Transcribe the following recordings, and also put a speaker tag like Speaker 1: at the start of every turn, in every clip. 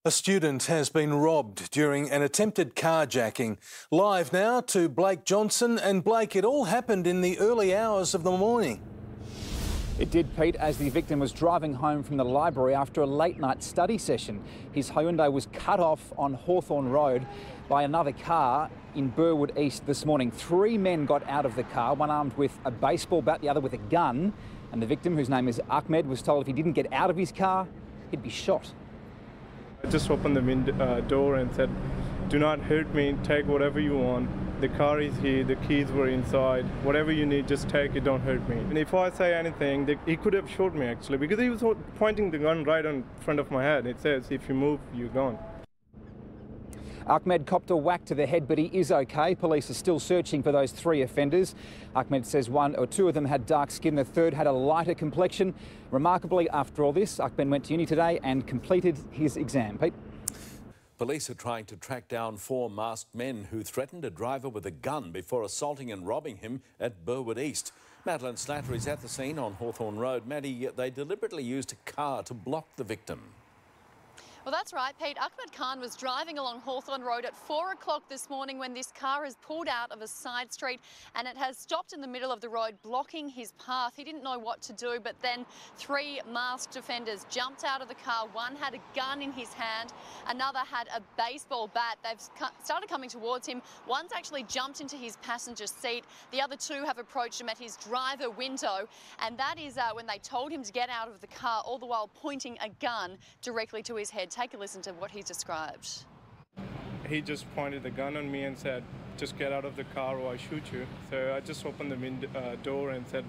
Speaker 1: A student has been robbed during an attempted carjacking. Live now to Blake Johnson. And Blake, it all happened in the early hours of the morning.
Speaker 2: It did, Pete, as the victim was driving home from the library after a late-night study session. His Hyundai was cut off on Hawthorne Road by another car in Burwood East this morning. 3 men got out of the car, one armed with a baseball bat, the other with a gun. And the victim, whose name is Ahmed, was told if he didn't get out of his car, he'd be shot.
Speaker 3: I just opened the door and said, "Do not hurt me, take whatever you want. The car is here, the keys were inside. Whatever you need, just take it, don't hurt me." And if I say anything, he could have shot me actually, because he was pointing the gun right in front of my head. It says, "If you move, you're gone."
Speaker 2: Ahmed copped a whack to the head, but he is okay. Police are still searching for those 3 offenders. Ahmed says 1 or 2 of them had dark skin. The third had a lighter complexion. Remarkably, after all this, Ahmed went to uni today and completed his exam. Pete?
Speaker 4: Police are trying to track down 4 masked men who threatened a driver with a gun before assaulting and robbing him at Burwood East. Madeline Slatter is at the scene on Hawthorne Road. Maddie, they deliberately used a car to block the victim.
Speaker 5: Well, that's right, Pete. Ahmed Khan was driving along Hawthorne Road at 4 o'clock this morning when this car has pulled out of a side street and it has stopped in the middle of the road, blocking his path. He didn't know what to do, but then 3 masked offenders jumped out of the car. One had a gun in his hand, another had a baseball bat. They've started coming towards him. One's actually jumped into his passenger seat. The other 2 have approached him at his driver window, and that is when they told him to get out of the car, all the while pointing a gun directly to his head. Take a listen to what he described.
Speaker 3: He just pointed the gun on me and said, "Just get out of the car or I shoot you." So I just opened the door and said,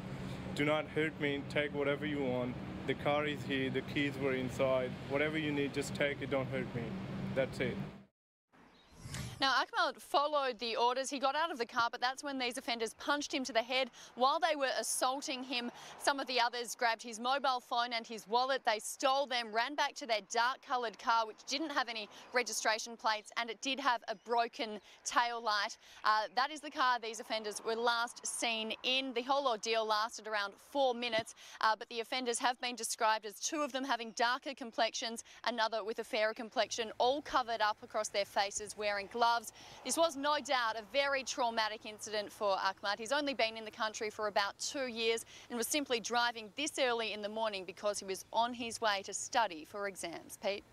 Speaker 3: "Do not hurt me, take whatever you want. The car is here, the keys were inside. Whatever you need, just take it, don't hurt me." That's it.
Speaker 5: Now, Ahmed followed the orders. He got out of the car, but that's when these offenders punched him to the head. While they were assaulting him, some of the others grabbed his mobile phone and his wallet. They stole them, ran back to their dark-coloured car, which didn't have any registration plates, and it did have a broken tail light. That is the car these offenders were last seen in. The whole ordeal lasted around 4 minutes, but the offenders have been described as 2 of them having darker complexions, another with a fairer complexion, all covered up across their faces, wearing gloves. This was no doubt a very traumatic incident for Ahmed. He's only been in the country for about 2 years and was simply driving this early in the morning because he was on his way to study for exams. Pete?